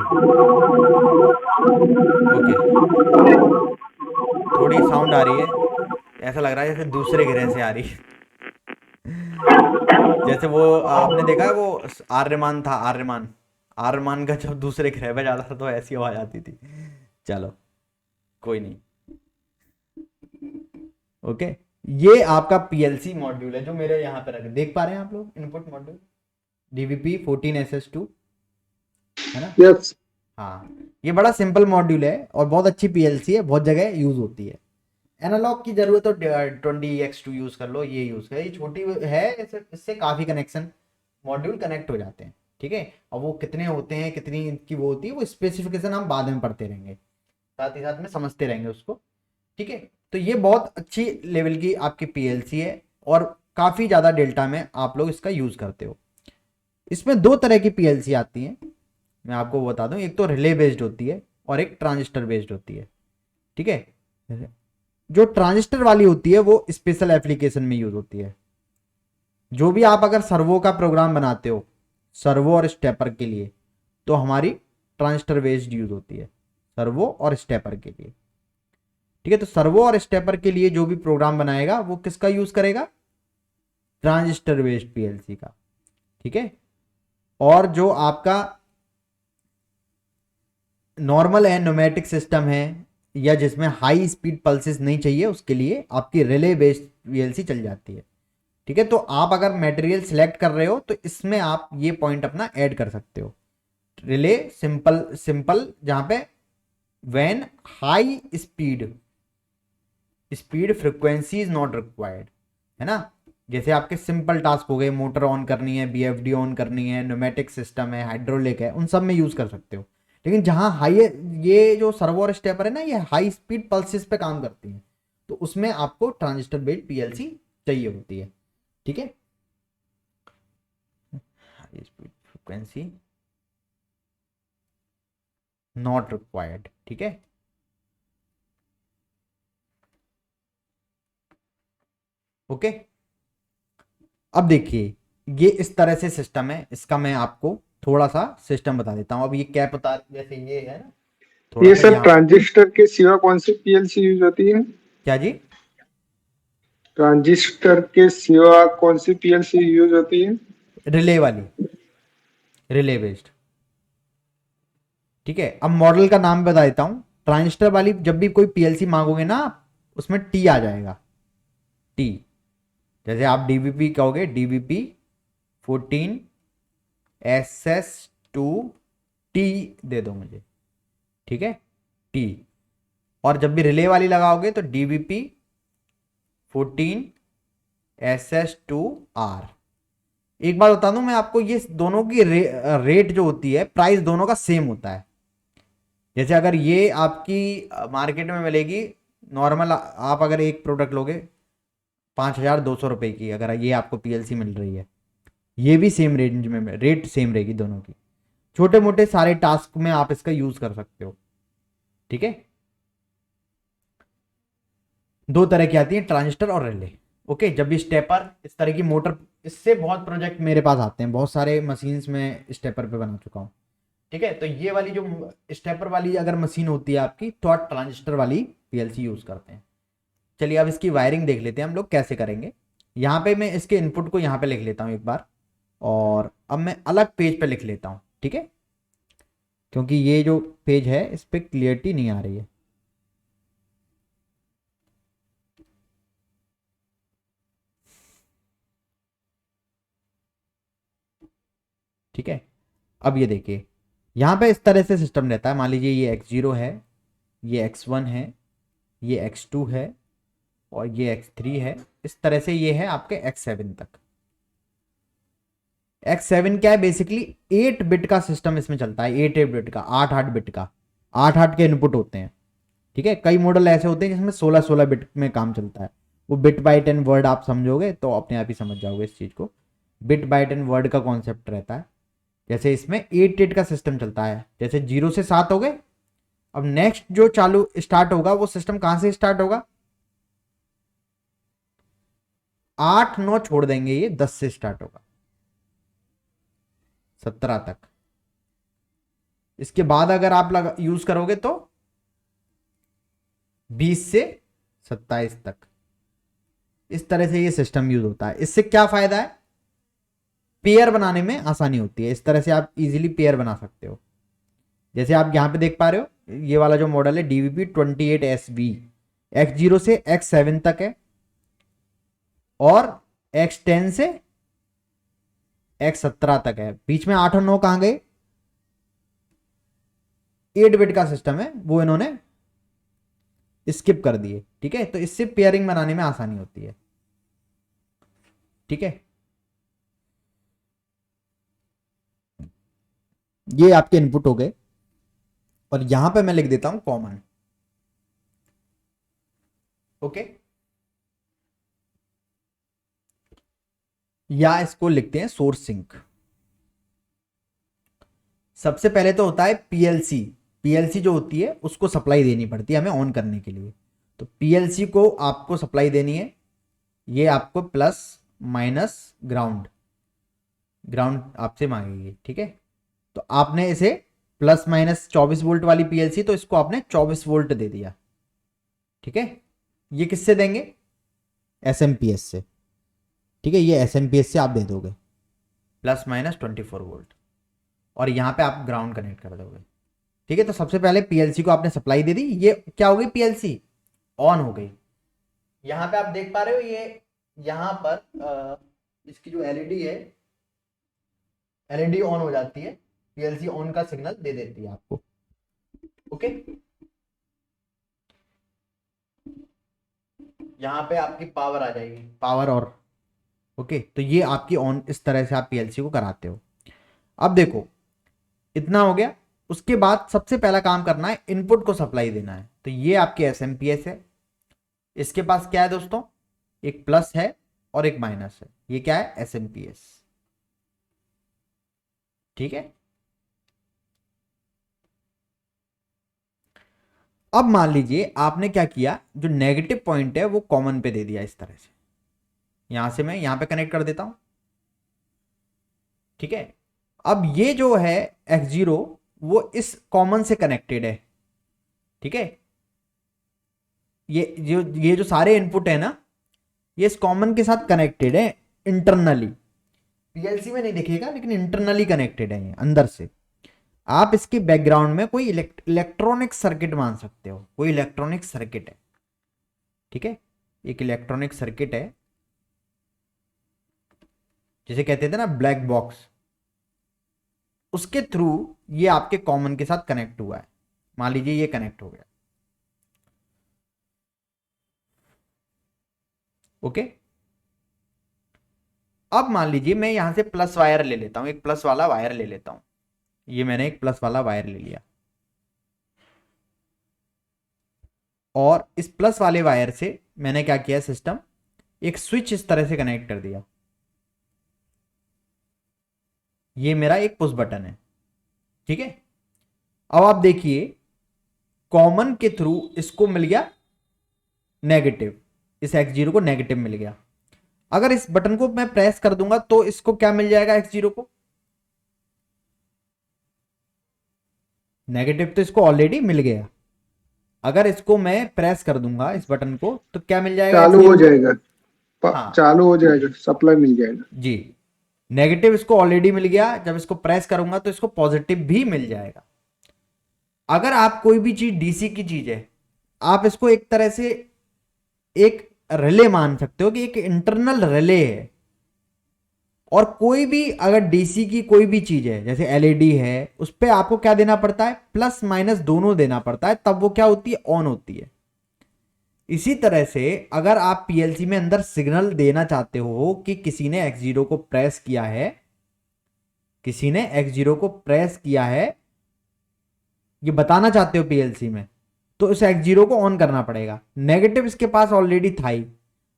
थोड़ी साउंड आ रही है, ऐसा लग रहा है जैसे दूसरे ग्रह से आ रही है। जैसे वो आपने देखा है वो आर्यमान था, आर्यमान का जब दूसरे ग्रह पे जाता था तो ऐसी आवाज आती थी। चलो कोई नहीं, ओके। ये आपका पीएलसी मॉड्यूल है जो मेरे यहाँ पे रख, देख पा रहे हैं आप लोग? इनपुट मॉड्यूल DVP 14SS2 है ना? यस। हाँ, ये बड़ा सिंपल मॉड्यूल है और बहुत अच्छी पीएलसी है, बहुत जगह यूज होती है। एनालॉग की जरूरत तो 20x2 यूज कर लो, ये यूज कर, ये छोटी है, इससे काफी कनेक्शन मॉड्यूल कनेक्ट हो जाते हैं। ठीक है, अब वो कितने होते हैं, कितनी इनकी वो होती है, वो स्पेसिफिकेशन हम बाद में पढ़ते रहेंगे, साथ ही साथ में समझते रहेंगे उसको। ठीक है, तो ये बहुत अच्छी लेवल की आपकी पीएलसी है और काफ़ी ज़्यादा डेल्टा में आप लोग इसका यूज़ करते हो। इसमें दो तरह की पीएलसी आती हैं, मैं आपको बता दूं। एक तो रिले बेस्ड होती है और एक ट्रांजिस्टर बेस्ड होती है। ठीक है, जो ट्रांजिस्टर वाली होती है वो स्पेशल एप्लीकेशन में यूज़ होती है। जो भी आप अगर सर्वो का प्रोग्राम बनाते हो, सर्वो और स्टेपर के लिए, तो हमारी ट्रांजिस्टर बेस्ड यूज़ होती है। सर्वो और स्टेपर के लिए। ठीक है, तो सर्वो और स्टेपर के लिए जो भी प्रोग्राम बनाएगा वो किसका यूज करेगा, ट्रांजिस्टर बेस्ड पीएलसी का। ठीक है, और जो आपका नॉर्मल है न्यूमेटिक सिस्टम है या जिसमें हाई स्पीड पल्सेस नहीं चाहिए, उसके लिए आपकी रिले बेस्ड पीएलसी चल जाती है। ठीक है, तो आप अगर मटेरियल सिलेक्ट कर रहे हो तो इसमें आप ये पॉइंट अपना ऐड कर सकते हो, रिले सिंपल सिंपल, जहां पे when high speed frequency is not required, है ना। जैसे आपके सिंपल टास्क हो गए, मोटर ऑन करनी है, बीएफडी ऑन करनी है, न्यूमेटिक सिस्टम है, हाइड्रोलिक है, उन सब में यूज कर सकते हो। लेकिन जहां हाई, ये जो सर्वो और स्टेपर है ना, ये हाई स्पीड पल्सेस पे काम करती है, तो उसमें आपको ट्रांजिस्टर बेस्ड पीएलसी चाहिए होती है। ठीक है, high speed frequency not required. ठीक है, ओके। अब देखिए ये इस तरह से सिस्टम है, इसका मैं आपको थोड़ा सा सिस्टम बता देता हूं। अब ये क्या पता, जैसे ये है ना, थोड़ा ये सा सर यहाँ, ट्रांजिस्टर के सिवा कौन सी पीएलसी यूज होती है? क्या जी, ट्रांजिस्टर के सिवा कौन सी पीएलसी यूज होती है? रिले वाली, रिले बेस्ड। ठीक है, अब मॉडल का नाम बता देता हूं। ट्रांजिस्टर वाली जब भी कोई पीएलसी मांगोगे ना, उसमें टी आ जाएगा, टी। जैसे आप डीवीपी कहोगे, डीवीपी 14 SS2 टी दे दो मुझे। ठीक है, टी। और जब भी रिले वाली लगाओगे तो डीवीपी 14 SS2R। एक बात बता दूं मैं आपको, ये दोनों की रेट जो होती है, प्राइस दोनों का सेम होता है। जैसे अगर ये आपकी मार्केट में मिलेगी नॉर्मल, आप अगर एक प्रोडक्ट लोगे 5,200 रुपए की, अगर ये आपको पीएलसी मिल रही है, ये भी सेम रेंज में, रेट सेम रहेगी दोनों की। छोटे मोटे सारे टास्क में आप इसका यूज कर सकते हो। ठीक है, दो तरह की आती है, ट्रांजिस्टर और रिले। ओके, जब भी स्टेपर, इस तरह की मोटर, इससे बहुत प्रोजेक्ट मेरे पास आते हैं, बहुत सारे मशीन्स में स्टेपर पे बना चुका हूं। ठीक है, तो ये वाली जो स्टेपर वाली अगर मशीन होती है आपकी, तो आप ट्रांजिस्टर वाली पीएलसी यूज करते हैं। चलिए अब इसकी वायरिंग देख लेते हैं हम लोग कैसे करेंगे। यहाँ पे मैं इसके इनपुट को यहाँ पे लिख लेता हूँ एक बार, और अब मैं अलग पेज पे लिख लेता हूँ। ठीक है, क्योंकि ये जो पेज है इस पर क्लियरिटी नहीं आ रही है। ठीक है, अब ये देखिए, यहाँ पे इस तरह से सिस्टम रहता है। मान लीजिए ये x0 है, ये x1 है, ये x2 है, और ये x3 है। इस तरह से ये है आपके x7 तक। x7 क्या है, बेसिकली 8 बिट का सिस्टम इसमें चलता है, 8 बिट का, 8 बिट का, 8 के इनपुट होते हैं। ठीक है, कई मॉडल ऐसे होते हैं जिसमें 16 बिट में काम चलता है। वो बिट बाइट एंड वर्ड आप समझोगे तो अपने आप ही समझ जाओगे इस चीज को। बिट बाइट एंड वर्ड का कॉन्सेप्ट रहता है। जैसे इसमें 8 का सिस्टम चलता है, जैसे 0 से 7 हो गए। अब नेक्स्ट जो चालू स्टार्ट होगा वो सिस्टम कहां से स्टार्ट होगा, 8 9 छोड़ देंगे, ये 10 से स्टार्ट होगा, 17 तक। इसके बाद अगर आप यूज करोगे तो 20 से 27 तक। इस तरह से ये सिस्टम यूज होता है। इससे क्या फायदा है, पेयर बनाने में आसानी होती है। इस तरह से आप इजीली पेयर बना सकते हो। जैसे आप यहां पे देख पा रहे हो, ये वाला जो मॉडल है DVP 28SV, x0 से x7 तक है, और x10 से x17 तक है। बीच में 8 और 9 कहां गए, 8 बिट का सिस्टम है, वो इन्होंने स्किप कर दिए। ठीक है, तो इससे पेयरिंग बनाने में आसानी होती है। ठीक है, ये आपके इनपुट हो गए, और यहां पे मैं लिख देता हूं कॉमन। ओके, या इसको लिखते हैं सोर्स सिंक। सबसे पहले तो होता है पीएलसी। पीएलसी जो होती है उसको सप्लाई देनी पड़ती है हमें ऑन करने के लिए। तो पीएलसी को आपको सप्लाई देनी है, ये आपको प्लस माइनस ग्राउंड, ग्राउंड आपसे मांगेगी। ठीक है, तो आपने इसे प्लस माइनस 24 वोल्ट वाली पीएलसी, तो इसको आपने 24 वोल्ट दे दिया। ठीक है, ये किससे देंगे? एसएमपीएस से। ठीक है, ये एसएमपीएस से आप दे दोगे प्लस माइनस 24 वोल्ट, और यहां पे आप ग्राउंड कनेक्ट कर दोगे। ठीक है, तो सबसे पहले पीएलसी को आपने सप्लाई दे दी, ये क्या हो गई, पीएलसी ऑन हो गई। यहां पे आप देख पा रहे हो, ये यहां पर इसकी जो एलईडी है, एलईडी ऑन हो जाती है, पीएलसी ऑन का सिग्नल दे देती है आपको। ओके, यहां पे आपकी पावर आ जाएगी, पावर और ओके, तो ये आपकी ऑन, इस तरह से आप पीएलसी को कराते हो। अब देखो, इतना हो गया। उसके बाद सबसे पहला काम करना है, इनपुट को सप्लाई देना है। तो ये आपके एसएमपीएस है, इसके पास क्या है दोस्तों, एक प्लस है और एक माइनस है। ये क्या है, एसएमपीएस। ठीक है, अब मान लीजिए आपने क्या किया, जो नेगेटिव पॉइंट है वो कॉमन पे दे दिया इस तरह से। यहां से मैं यहां पे कनेक्ट कर देता हूं। ठीक है, अब ये जो है x0 वो इस कॉमन से कनेक्टेड है। ठीक है, ये जो सारे इनपुट है ना, ये इस कॉमन के साथ कनेक्टेड है इंटरनली। पीएलसी में नहीं दिखेगा, लेकिन इंटरनली कनेक्टेड है ये अंदर से। आप इसके बैकग्राउंड में कोई इलेक्ट्रॉनिक सर्किट मान सकते हो, कोई इलेक्ट्रॉनिक सर्किट है। ठीक है, एक इलेक्ट्रॉनिक सर्किट है, जिसे कहते थे ना ब्लैक बॉक्स, उसके थ्रू ये आपके कॉमन के साथ कनेक्ट हुआ है। मान लीजिए ये कनेक्ट हो गया। ओके, अब मान लीजिए मैं यहां से प्लस वायर ले लेता हूं, एक प्लस वाला वायर ले लेता हूं। ये मैंने एक प्लस वाला वायर ले लिया, और इस प्लस वाले वायर से मैंने क्या किया, सिस्टम एक स्विच इस तरह से कनेक्ट कर दिया। ये मेरा एक पुश बटन है। ठीक है, अब आप देखिए, कॉमन के थ्रू इसको मिल गया नेगेटिव, इस x0 को नेगेटिव मिल गया। अगर इस बटन को मैं प्रेस कर दूंगा तो इसको क्या मिल जाएगा, x0 को नेगेटिव, तो इसको ऑलरेडी मिल गया। अगर इसको मैं प्रेस कर दूंगा इस बटन को, तो क्या मिल जाएगा, चालू हो x0 को? जाएगा। हाँ चालू हो जाएगा, सप्लाई मिल जाएगा। जी, नेगेटिव इसको ऑलरेडी मिल गया, जब इसको प्रेस करूंगा तो इसको पॉजिटिव भी मिल जाएगा। अगर आप कोई भी चीज डीसी की चीज है, आप इसको एक तरह से एक रिले मान सकते हो कि एक इंटरनल रिले है। और कोई भी अगर डीसी की कोई भी चीज है, जैसे एलईडी है, उस पर आपको क्या देना पड़ता है, प्लस माइनस दोनों देना पड़ता है, तब वो क्या होती है, ऑन होती है। इसी तरह से अगर आप पीएलसी में अंदर सिग्नल देना चाहते हो कि किसी ने x0 को प्रेस किया है, किसी ने x0 को प्रेस किया है, ये बताना चाहते हो पीएलसी में, तो इस x0 को ऑन करना पड़ेगा। नेगेटिव इसके पास ऑलरेडी था ही,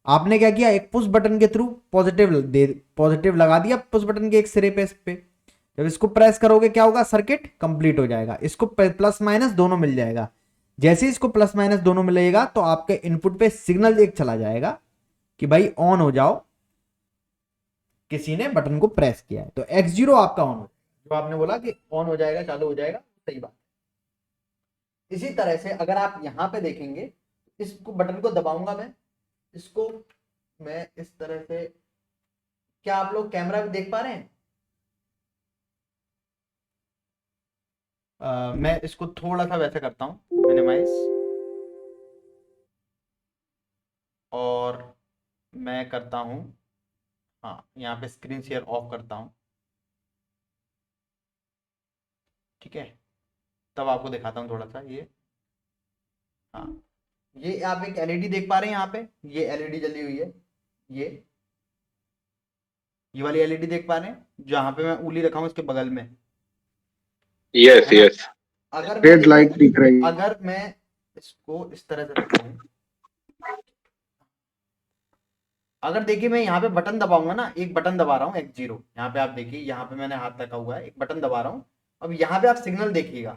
आपने क्या किया, एक पुश बटन के थ्रू पॉजिटिव लगा दिया पुश बटन के एक सिरे पे, इस पे जब इसको प्रेस करोगे क्या होगा, सर्किट कंप्लीट हो जाएगा, इसको प्लस माइनस दोनों मिल जाएगा। जैसे इसको प्लस माइनस दोनों मिलेगा तो आपके इनपुट पे सिग्नल एक चला जाएगा कि भाई ऑन हो जाओ, किसी ने बटन को प्रेस किया है। तो x0 आपका ऑन हो, जो आपने बोला कि ऑन हो जाएगा, चालू हो जाएगा, सही बात। इसी तरह से अगर आप यहां पे देखेंगे, इसको बटन को दबाऊंगा मैं, इसको मैं इस तरह से, क्या आप लोग कैमरा भी देख पा रहे हैं? मैं इसको थोड़ा सा वैसे करता हूं, मिनिमाइज, और मैं करता हूं, हाँ यहाँ पे स्क्रीन शेयर ऑफ करता हूं। ठीक है, तब आपको दिखाता हूं थोड़ा सा ये। हाँ, ये आप एक एलईडी देख पा रहे हैं, यहाँ पे ये एलईडी जली हुई है, ये वाली एलईडी देख पा रहे हैं, जहां पे मैं उंगली रखा हूं इसके बगल में, यस है ना? यस। अगर रेड लाइट दिख रही है। अगर मैं इसको इस तरह से रखूं, अगर देखिए मैं यहाँ पे बटन दबाऊंगा ना, एक बटन दबा रहा हूँ x0, यहाँ पे आप देखिए, यहाँ पे मैंने हाथ रखा हुआ है, एक बटन दबा रहा हूँ। अब यहाँ पे आप सिग्नल देखिएगा,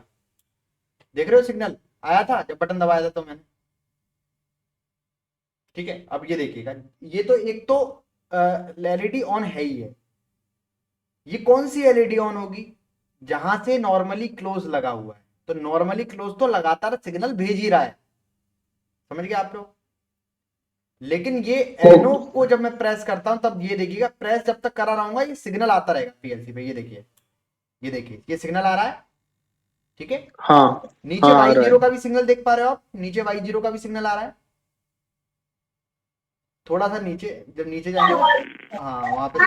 देख रहे हो सिग्नल आया था जब बटन दबाया था तो मैंने। ठीक है, अब ये देखिएगा, ये तो एक तो एलईडी ऑन है ही है। ये कौन सी एलईडी ऑन होगी, जहां से नॉर्मली क्लोज लगा हुआ है, तो नॉर्मली क्लोज तो लगातार सिग्नल भेज ही रहा है, समझ गए आप लोग। लेकिन ये एनो को जब मैं प्रेस करता हूं तब ये देखिएगा, प्रेस जब तक करा रहूंगा ये सिग्नल आता रहेगा पीएलसी पे। ये देखिए, ये देखिए, ये सिग्नल आ रहा है, ठीक है। हाँ नीचे हाँ, आ वाई रहा जीरो है। का भी सिग्नल देख पा रहे हो आप, नीचे वाई जीरो का भी सिग्नल आ रहा है। थोड़ा सा नीचे, जब नीचे जाएंगे, हाँ वहां पे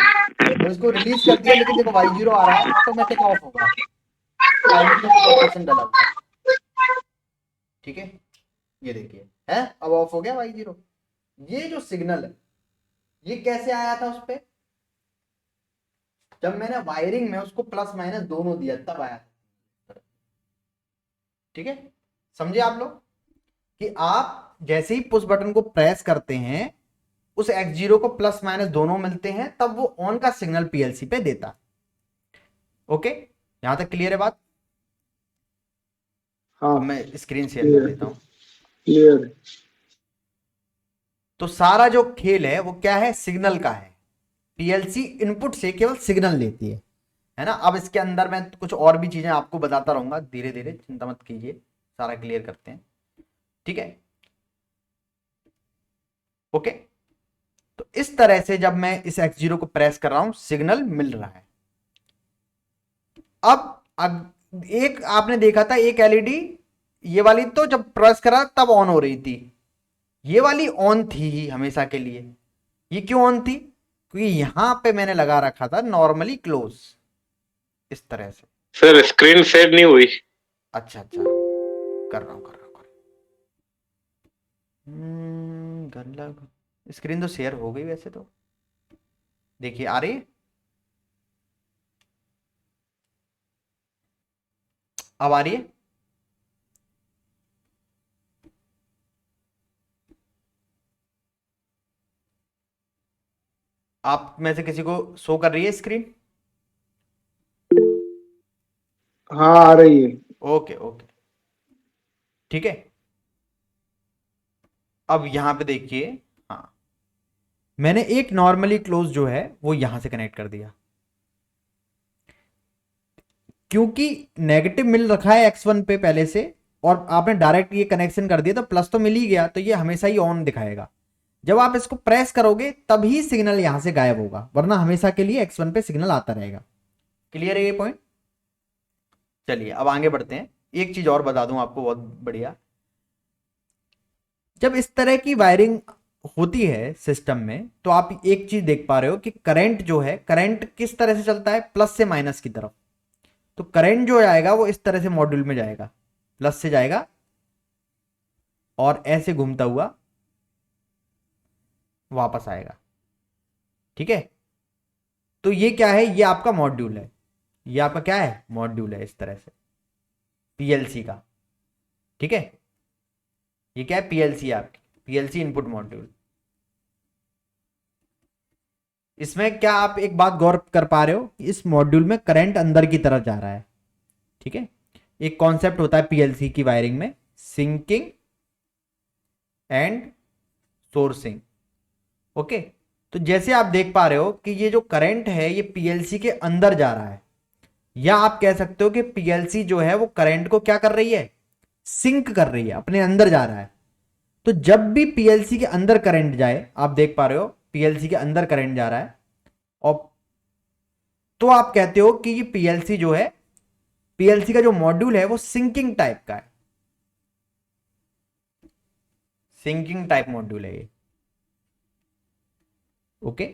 मैं इसको रिलीज कर दिया, लेकिन देखो वाई जीरो आ रहा है, ऑटोमेटिक ऑफ होगा, टाइमिंग में कुछ ऑपरेशन डाला हुआ है, ठीक है। ये देखिए है, अब ऑफ हो गया वाई जीरो। ये जो सिग्नल है ये कैसे आया था उस पे, जब मैंने वायरिंग में उसको प्लस माइनस दोनों दिया तब आया था, ठीक है। समझे आप लोग कि आप जैसे ही पुश बटन को प्रेस करते हैं उस एक्स जीरो को प्लस माइनस दोनों मिलते हैं, तब वो ऑन का सिग्नल पीएलसी पे देता। ओके, यहां तक क्लियर है बात। हाँ, अब मैं स्क्रीन शेयर कर क्लियर देता हूं। क्लियर। तो सारा जो खेल है वो क्या है, सिग्नल का है। पीएलसी इनपुट से केवल सिग्नल लेती है ना। अब इसके अंदर मैं कुछ और भी चीजें आपको बताता रहूंगा धीरे धीरे, चिंता मत कीजिए, सारा क्लियर करते हैं, ठीक है। ओके, तो इस तरह से जब मैं इस एक्स जीरो को प्रेस कर रहा हूं सिग्नल मिल रहा है। अब एक आपने देखा था एक एलईडी, ये वाली तो जब प्रेस करा तब ऑन हो रही थी, ये वाली ऑन थी ही हमेशा के लिए। ये क्यों ऑन थी, क्योंकि यहां पे मैंने लगा रखा था नॉर्मली क्लोज, इस तरह से। सर स्क्रीन शेयर नहीं हुई। अच्छा अच्छा, कर रहा हूं कर रहा हूं गल्ला, स्क्रीन तो शेयर हो गई वैसे तो, देखिए आ रही है, अब आ रही है। आप में से किसी को शो कर रही है स्क्रीन। हाँ, आ रही है। ओके ओके, ठीक है। अब यहां पे देखिए, हाँ मैंने एक नॉर्मली क्लोज जो है वो यहां से कनेक्ट कर दिया, क्योंकि नेगेटिव मिल रखा है x1 पे पहले से, और आपने डायरेक्ट ये कनेक्शन कर दिया तो प्लस तो मिल ही गया, तो ये हमेशा ही ऑन दिखाएगा। जब आप इसको प्रेस करोगे तभी सिग्नल यहां से गायब होगा, वरना हमेशा के लिए x1 पे सिग्नल आता रहेगा। क्लियर है ये पॉइंट। चलिए अब आगे बढ़ते हैं, एक चीज और बता दूं आपको बहुत बढ़िया। जब इस तरह की वायरिंग होती है सिस्टम में, तो आप एक चीज देख पा रहे हो कि करंट जो है, करंट किस तरह से चलता है, प्लस से माइनस की तरफ। तो करंट जो आएगा वो इस तरह से मॉड्यूल में जाएगा, प्लस से जाएगा और ऐसे घूमता हुआ वापस आएगा, ठीक है। तो ये क्या है, ये आपका मॉड्यूल है, ये आपका क्या है, मॉड्यूल है इस तरह से पीएलसी का, ठीक है। ये क्या है, पीएलसी आपकी, पीएलसी इनपुट मॉड्यूल। इसमें क्या आप एक बात गौर कर पा रहे हो, इस मॉड्यूल में करंट अंदर की तरफ जा रहा है, ठीक है। एक कॉन्सेप्ट होता है पीएलसी की वायरिंग में, सिंकिंग एंड सोर्सिंग। ओके, तो जैसे आप देख पा रहे हो कि ये जो करंट है ये पीएलसी के अंदर जा रहा है, या आप कह सकते हो कि पीएलसी जो है वो करंट को क्या कर रही है, सिंक कर रही है, अपने अंदर जा रहा है। तो जब भी पीएलसी के अंदर करंट जाए, आप देख पा रहे हो पीएलसी के अंदर करंट जा रहा है, और तो आप कहते हो कि ये पीएलसी जो है, पीएलसी का जो मॉड्यूल है वो सिंकिंग टाइप का है, सिंकिंग टाइप मॉड्यूल है ये। ओके,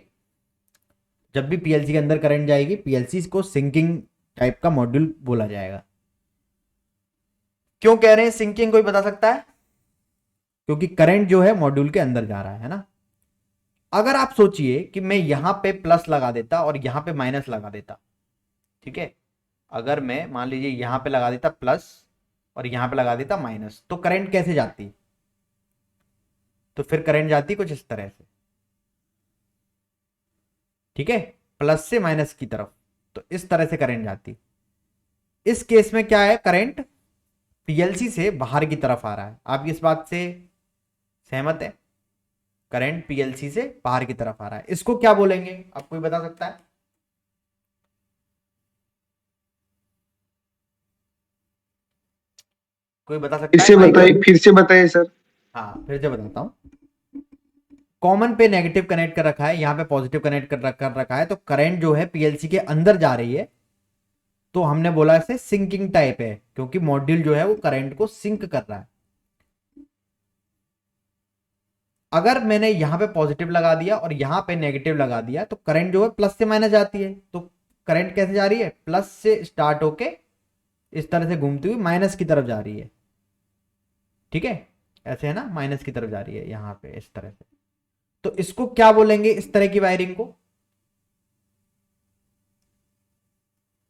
जब भी पीएलसी के अंदर करंट जाएगी पीएलसी को सिंकिंग टाइप का मॉड्यूल बोला जाएगा। क्यों कह रहे हैं सिंकिंग, कोई बता सकता है। क्योंकि करंट जो है मॉड्यूल के अंदर जा रहा है ना। अगर आप सोचिए कि मैं यहां पे प्लस लगा देता और यहां पे माइनस लगा देता, ठीक है। अगर मैं मान लीजिए यहां पे लगा देता प्लस और यहां पे लगा देता माइनस, तो करंट कैसे जाती, तो फिर करंट जाती कुछ इस तरह से, ठीक है, प्लस से माइनस की तरफ, तो इस तरह से करंट जाती। इस केस में क्या है, करंट पीएलसी से बाहर की तरफ आ रहा है। आप इस बात से सहमत है, करंट पीएलसी से बाहर की तरफ आ रहा है, इसको क्या बोलेंगे, आप कोई बता सकता है। कोई बता फिर सकता से है? बताइए, फिर से बताइए सर। हाँ फिर से बताता हूँ। कॉमन पे नेगेटिव कनेक्ट कर रखा है, यहाँ पे पॉजिटिव कनेक्ट कर रखा है, तो करंट जो है पीएलसी के अंदर जा रही है, तो हमने बोला इसे सिंकिंग टाइप है, क्योंकि मॉड्यूल जो है वो करंट को सिंक कर रहा है। अगर मैंने यहां पे पॉजिटिव लगा दिया और यहां पे नेगेटिव लगा दिया, तो करंट जो है प्लस से माइनस जाती है। तो करंट कैसे जा रही है? प्लस से स्टार्ट होके इस तरह से घूमती हुई माइनस की तरफ जा रही है। ठीक है, ऐसे है ना, माइनस की तरफ जा रही है यहां पे इस तरह से। तो इसको क्या बोलेंगे, इस तरह की वायरिंग को?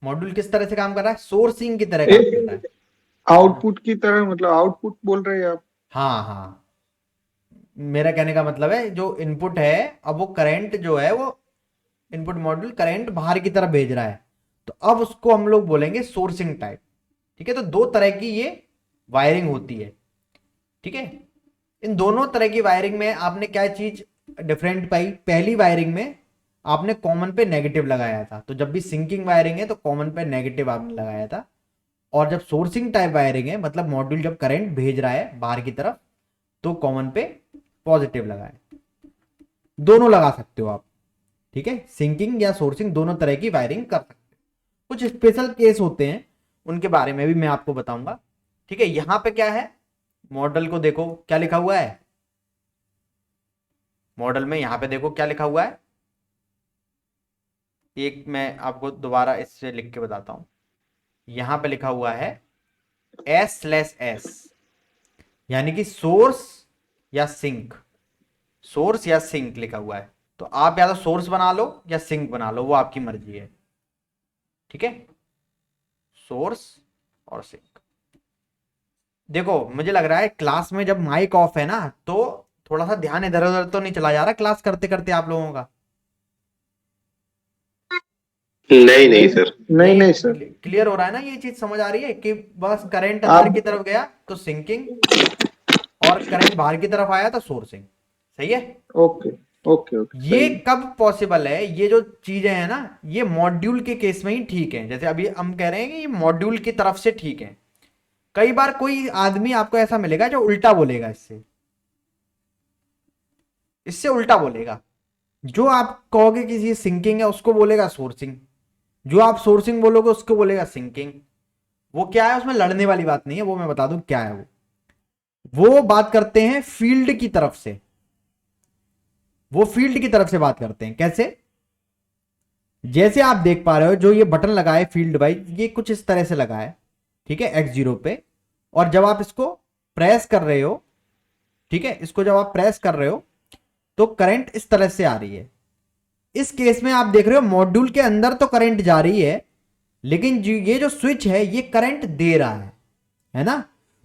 मॉड्यूल किस तरह से काम कर रहा है? सोर्सिंग की तरह काम कर रहा है। आउटपुट की तरह, मतलब आउटपुट बोल रहे हैं आप? हाँ हाँ, मेरा कहने का मतलब है जो इनपुट है, अब वो करंट जो है वो इनपुट मॉड्यूल करंट बाहर की तरफ भेज रहा है, तो अब उसको हम लोग बोलेंगे सोर्सिंग टाइप। ठीक है, तो दो तरह की ये वायरिंग होती है। ठीक है, इन दोनों तरह की वायरिंग में आपने क्या चीज डिफरेंट पाई? पहली वायरिंग में आपने कॉमन पे नेगेटिव लगाया था, तो जब भी सिंकिंग वायरिंग है तो कॉमन पे नेगेटिव आपने लगाया था। और जब सोर्सिंग टाइप वायरिंग है, मतलब मॉड्यूल जब करंट भेज रहा है बाहर की तरफ, तो कॉमन पे पॉजिटिव लगाए। दोनों लगा सकते हो आप। ठीक है, सिंकिंग या सोर्सिंग दोनों तरह की वायरिंग कर सकते हो। कुछ स्पेशल केस होते हैं, उनके बारे में भी मैं आपको बताऊंगा। ठीक है, यहां पे क्या है, मॉडल को देखो क्या लिखा हुआ है। मॉडल में यहां पे देखो क्या लिखा हुआ है। एक मैं आपको दोबारा इससे लिख के बताता हूं। यहां पे लिखा हुआ है S/S, यानी कि सोर्स या सिंक। सोर्स या सिंक लिखा हुआ है, तो आप या तो सोर्स बना लो या सिंक बना लो, वो आपकी मर्जी है। ठीक है, सोर्स और सिंक। देखो मुझे लग रहा है क्लास में जब माइक ऑफ है ना, तो थोड़ा सा ध्यान इधर उधर तो नहीं चला जा रहा क्लास करते करते आप लोगों का? नहीं नहीं सर। नहीं नहीं सर। क्लियर हो रहा है ना? ये चीज समझ आ रही है कि बस करंट अंदर की आप तरफ गया तो सिंकिंग, और करंट बाहर की तरफ आया तो सोर्सिंग। सही है? ओके ओके ओके, ये सही है। कब पॉसिबल है? ये जो चीजें हैं ना, ये मॉड्यूल के केस में ही ठीक है। जैसे अभी हम कह रहे हैं कि ये मॉड्यूल की तरफ से ठीक है। कई बार कोई आदमी आपको ऐसा मिलेगा जो उल्टा बोलेगा, इससे इससे उल्टा बोलेगा। जो आप कहोगे कि ये सिंकिंग है, उसको बोलेगा सोर्सिंग। जो आप सोर्सिंग बोलोगे, उसको बोलेगा सिंकिंग। वो क्या है, उसमें लड़ने वाली बात नहीं है, वो मैं बता दूं क्या है। वो बात करते हैं फील्ड की तरफ से। वो फील्ड की तरफ से बात करते हैं। कैसे? जैसे आप देख पा रहे हो, जो ये बटन लगा है फील्ड वाइज, ये कुछ इस तरह से लगा है। ठीक है, X0 पे। और जब आप इसको प्रेस कर रहे हो, ठीक है, इसको जब आप प्रेस कर रहे हो, तो करंट इस तरह से आ रही है। इस केस में आप देख रहे हो मॉड्यूल के अंदर तो करंट जा रही है, लेकिन ये जो स्विच है ये करंट दे रहा है ना?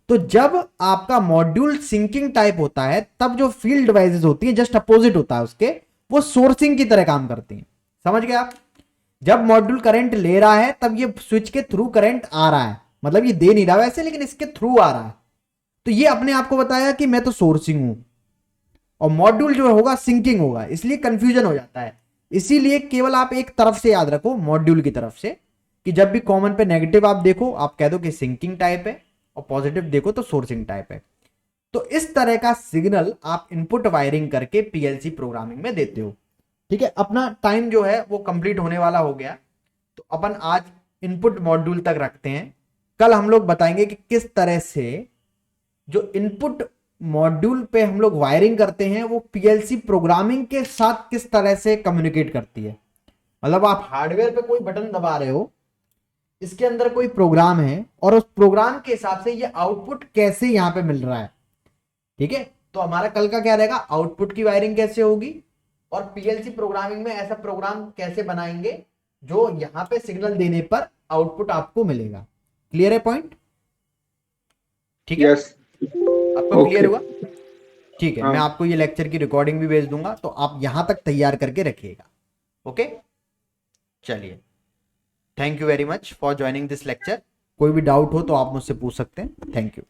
तो जब आपका मॉड्यूल सिंकिंग टाइप होता है, तब जो फील्ड डिवाइसेस होती हैं जस्ट अपोजिट होता है उसके, वो सोर्सिंग की तरह काम करती हैं। समझ गए आप? जब मॉड्यूल करंट ले रहा है, तब ये स्विच के थ्रू करंट आ रहा है, मतलब ये दे नहीं रहा वैसे, लेकिन इसके थ्रू आ रहा है। तो ये अपने आप को बताया कि मैं तो सोर्सिंग हूं, और मॉड्यूल जो होगा सिंकिंग होगा, इसलिए कंफ्यूजन हो जाता है। इसीलिए केवल आप एक तरफ से याद रखो, मॉड्यूल की तरफ से, कि जब भी कॉमन पे नेगेटिव आप देखो, आप कह दो कि सिंकिंग टाइप है, और पॉजिटिव देखो तो सोर्सिंग टाइप है। तो इस तरह का सिग्नल आप इनपुट वायरिंग करके पीएलसी प्रोग्रामिंग में देते हो। ठीक है, अपना टाइम जो है वो कंप्लीट होने वाला हो गया, तो अपन आज इनपुट मॉड्यूल तक रखते हैं। कल हम लोग बताएंगे कि किस तरह से जो इनपुट मॉड्यूल पे हम लोग वायरिंग करते हैं, वो पीएलसी प्रोग्रामिंग के साथ किस तरह से कम्युनिकेट करती है। मतलब आप हार्डवेयर पे कोई बटन दबा रहे हो, इसके अंदर कोई प्रोग्राम है, और उस प्रोग्राम के हिसाब से ये आउटपुट कैसे यहां पे मिल रहा है। ठीक है, तो हमारा कल का क्या रहेगा, आउटपुट की वायरिंग कैसे होगी, और पीएलसी प्रोग्रामिंग में ऐसा प्रोग्राम कैसे बनाएंगे जो यहां पे सिग्नल देने पर आउटपुट आपको मिलेगा। क्लियर है पॉइंट? ठीक है, यस। आपको क्लियर ओके। हुआ? ठीक है, मैं हाँ। आपको ये लेक्चर की रिकॉर्डिंग भी भेज दूंगा, तो आप यहां तक तैयार करके रखिएगा। ओके, चलिए, thank you very much for joining this lecture. कोई भी डाउट हो तो आप मुझसे पूछ सकते हैं। Thank you.